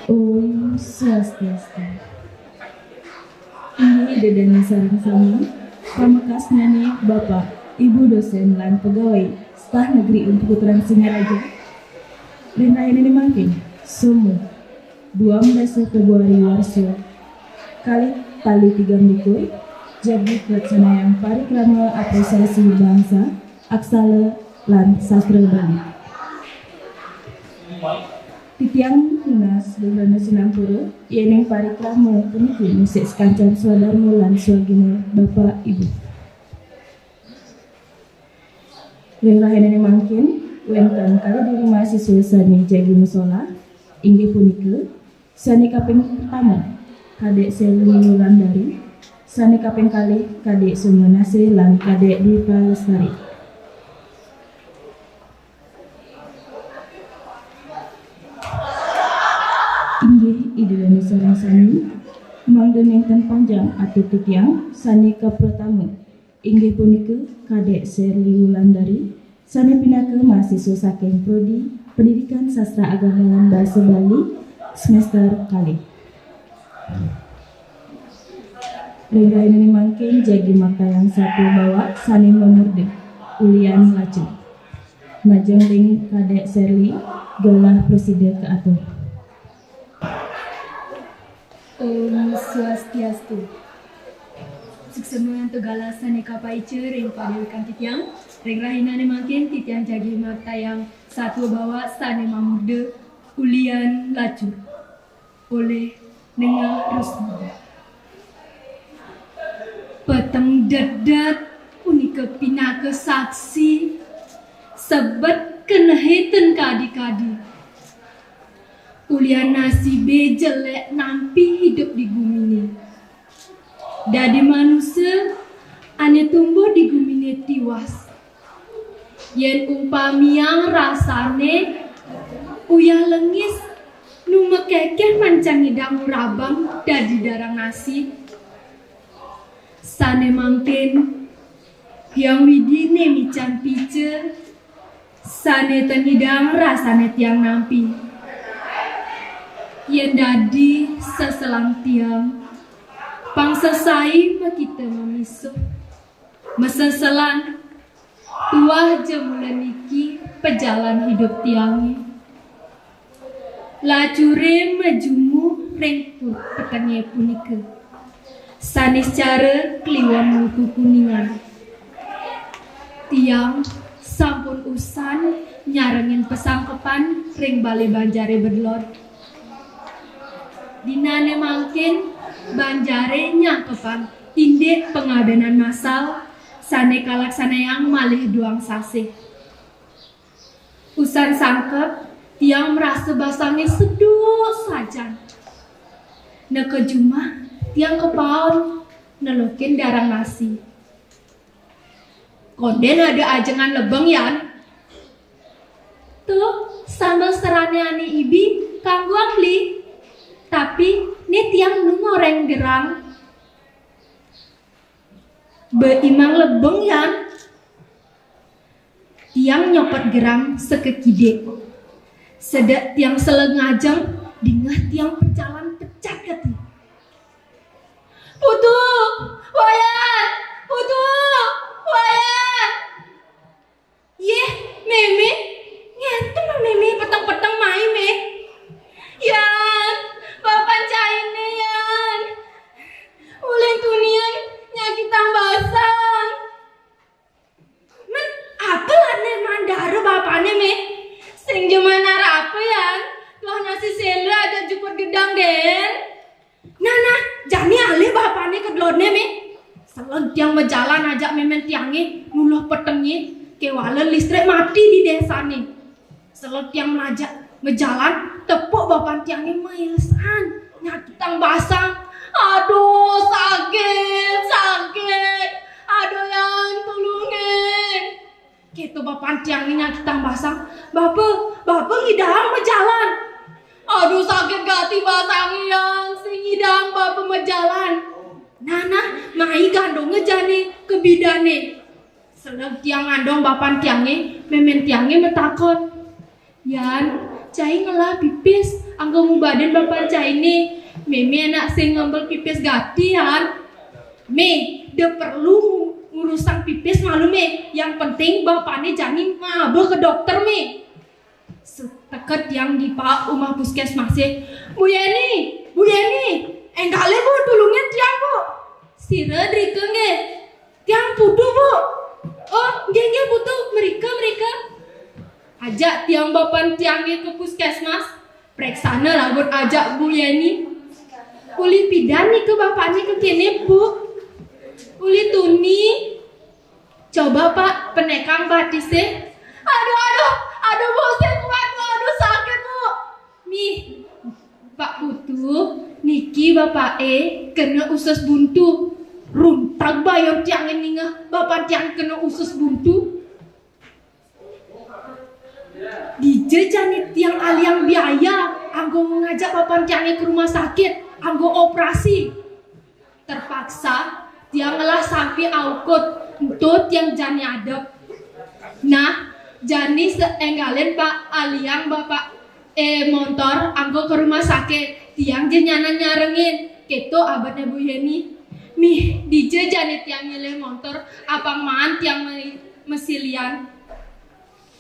Om Swastiastu. Ini dedene sareng sami, pamekasan nenek, bapak, ibu dosen lan pegawai staf negeri untuk Putaran Singaraja. Rina ini dimangkin, Sumu, 12 Februari Warso, kali tali 3 mikul, jadi pelaksana yang parikrama apresiasi bangsa, aksara lan sastra Bali. Titiang Hunas Dulana Sinampura yeneng parikrama puniki musik sekancan swadharma lan swagina Bapak Ibu. Rahayana mangkin wonten kali diri mahasiswa sani Jagi Musola inggih punika sani kaping pertama Kadek Selly Wulandari, sani kaping kalih Kadek Sumanase lan Kadek Diva Lestari. Idulana sareng sani manggen ingkang panjang atau titiang sani kapratama inggih punika Kadek Selly Wulandari sani pinaka mahasiswa saking prodi Pendidikan Sastra Agama lan Bahasa Bali semester kalih. Rengga ini mangkin Jagi Makayang satu bawa sani memurde Ulian Lacur majeng ring Kadek Selly gelah presiden keatur. Om Swastiastu. Suksemuan tegala sani kapaice ring padewikan titiang ring rahina makin titiang Jagi Makayang satu bawa sani mamurde Ulian Lacur oleh Nenga Rusdi. Peteng dedat punika pinaka saksi sebet kenehiten kadi-kadi Ulian nasibe jelek nampi hidup di bumi ini. Dadi manusia ane tumbuh di bumi ini tiwas. Yen umpamiang rasane uyah lengis nu mekekeh mancang hidang rabang dadi darang nasi. Sane mangkin yang widine mican pice sane tenidang rasane tiang nampi. Yen dadi seselang tiang pangsesai kita memisuh meseselan tuah jemulan niki pejalan hidup tiangi lacure mejumu ring petenge punika sanis cara kliwon mutu kuningan tiang sampun usan nyarengin pesangkepan ring bale Banjare Bedlor. Dinane mangkin Banjare nyangkepan indit pengabenan masal sane kalaksana yang malih doang sasih. Usan sangkep tiang merasa basangnya seduh saja. Nekejumah tiang kepaon nelukin darang nasi. Konden ada ajengan lebeng yan. Tuh sambal serane ani ibi kanggo beli. Tapi ini tiang ngoreng gerang beimang lebeng yan tiang nyopot gerang sekekide sedak tiang selengajeng dingah tiang pecalan pecah keti putu wayan putu wayan yeh meme ngetem meme peteng-peteng mai me yan Bapak caine yan uleng tunian nyakitang basang men apa ane mandara bapakne me sing jemanar apa yan loh nasi sele ada cukur gedang den nana jani ale bapakne kedlone me seleng tiang berjalan ajak memen tiangi nguluh petengi kewala listrik mati di desa nih. Selot yang melajak berjalan, tepuk bapak tiangnya mailesan, nyakitang basang. Aduh sakit, aduh yang tolongin. Gitu bapak tiangnya nyakitang basang, bapak ngidang berjalan. Aduh sakit gati basang yang si ngidang bapak berjalan. Nana, mai gandongnya jane ke bidane. Selek tiang andong bapan tiangnya, memen tiangnya metakon. Yan, cai ngelah pipis, anggo mubaden bapan cai ini. Meme anak sing ngambil pipis gati yan. Me, de perlu ngurusang pipis malu me. Yang penting bapaknya jani mabah ke dokter me. Seteket yang di pak rumah puskesmasnya. Bu Yeni, enggale bu, tulungin tiang bu. Sira drike nge, tiang putu bu. Oh, nge butuh mereka. Ajak tiang bapan tiangnya ke puskesmas. Preksana lah buat ajak Bu Yeni. Uli pidan nih ke bapaknya ke kene bu. Uli tuni. Coba pak penekang batisnya. Aduh bu, saya kuat bu. Aduh sakit bu. Nih, Pak Putu, niki bapak kena usus buntu. Runtag bayar tiang ini nggak, bapak tiang kena usus buntu. Dijejani tiang aliang biaya, anggo mengajak bapak tiangnya ke rumah sakit, anggo operasi. Terpaksa tiang ngelah sampai aukut, untuk tiang jani adep. Nah, jani seenggalen pak aliang bapak motor, anggo ke rumah sakit, tiang jenyana nyarengin, keto abadnya Bu Yeni. Mih, dijejani tiang nyeleh motor, apang maan tiang mesilian.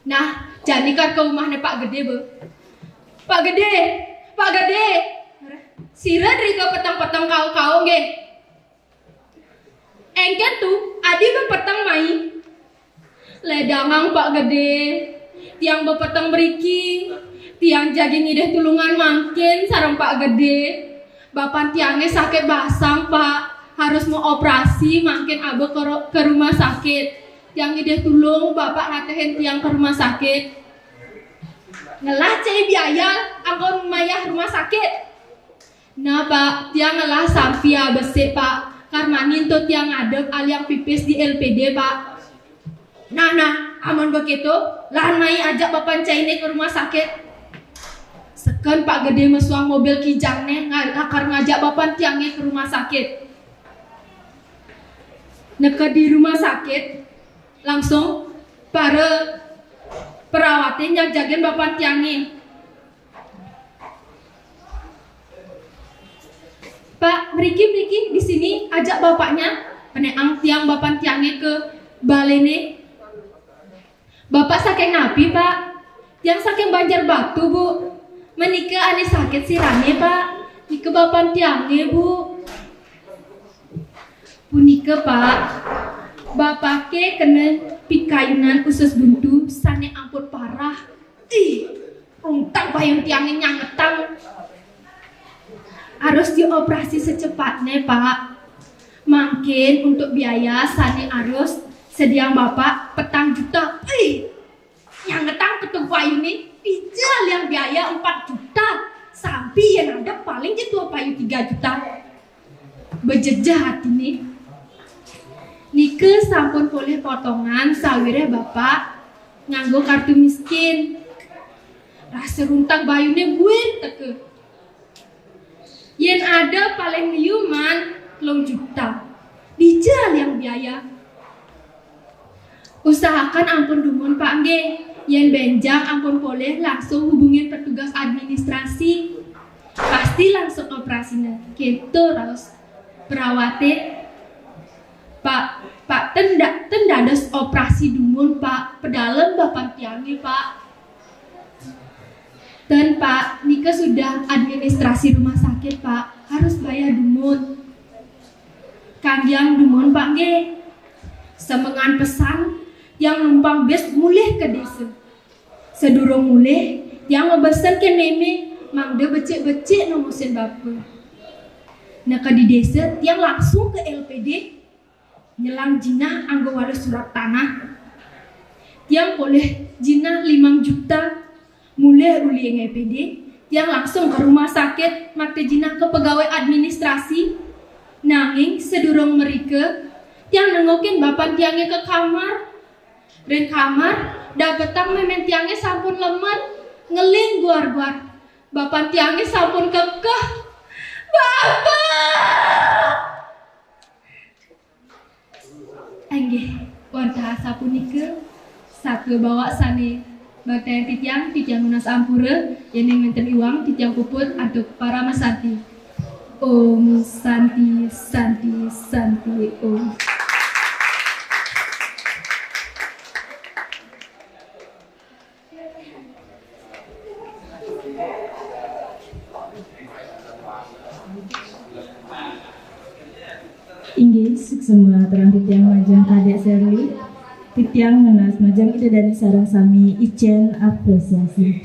Nah, jani kan ke rumahnya Pak Gede, bu. Pak Gede, sira dari ke petang-petang kau nge. Engken tuh, adi berpetang mai. Ledangang Pak Gede, tiang berpetang beriki, tiang jagi ngideh tulungan mangkin sarang Pak Gede. Bapak tiangnya sakit basang pak. Harus mau operasi, makin abah ke rumah sakit. Yang ide tulung, bapak ngatehin tiang ke rumah sakit. Ngelah cai biaya, anggon mayah rumah sakit. Nah pak, tiang ngelah sampia besi pak. Karmanin tuh tiang ngadep aliang pipis di LPD pak. Nah, aman begitu, lahan mai ajak bapak cai ini ke rumah sakit. Seken Pak Gede mesuang mobil kijangnya, ngakar ngajak bapak tiangnya ke rumah sakit. Neka di rumah sakit langsung para perawatnya yang jagain bapak tiangnya. Pak, meriki di sini ajak bapaknya peneang tiang bapak tiangnya ke balene. Bapak saking napi pak, tiang saking Banjar Batu bu. Menikah ane sakit sirane pak, nikah bapak tiangnya bu. Punika pak, bapake kena pikainan usus buntu, sane ampun parah. Runtang bayang tiangnya nyangetang. Harus dioperasi secepatnya pak. Makin untuk biaya sane harus sediang bapak petang juta. Nyangetang ketuk payu nih, dijal yang biaya 4 juta. Sampai yang ada paling jetua payu 3 juta. Bejejah hati nih. Nike sampun boleh potongan sawire bapak nganggo kartu miskin. Rasa runtang bayune buit teke. Yen ada paling liuman 3 juta. Dijal yang biaya. Usahakan ampun dumun pak nge. Yen benjang ampun boleh langsung hubungin petugas administrasi. Pasti langsung operasinya. Gitu terus perawatnya. Pak, tendak ada operasi dumun pak, pedalem bapak tiangnya pak. Dan pak, Nika sudah administrasi rumah sakit pak, harus bayar dumun. Kangyang dumun pak nge, semengan pesan yang numpang bes mulih ke desa. Sedurung mulih, yang ngebesan ke neme, mangde becek-becek nomusin bapak. Nah di desa, yang langsung ke LPD. Nyelang jinah anggo waris surat tanah. yang boleh jinah 5 juta mulai uli yang EPD yang langsung ke rumah sakit makte jinah ke pegawai administrasi nanging sedurung mereka yang nengokin bapak tiangnya ke kamar dan kamar dapetang memen tiangnya sampun lemen ngeling guar-guar bapak tiangnya sampun kekeh bapak enggih warta sapunika satu bawa sane bakte titiang lunas ampura yang menten iwang titiang puput untuk para masanti. Om Santi Santi Santi Om. Inggih semua terang titiang majang adek Serli titiang menas majang ide dari sarang sami icen apresiasi.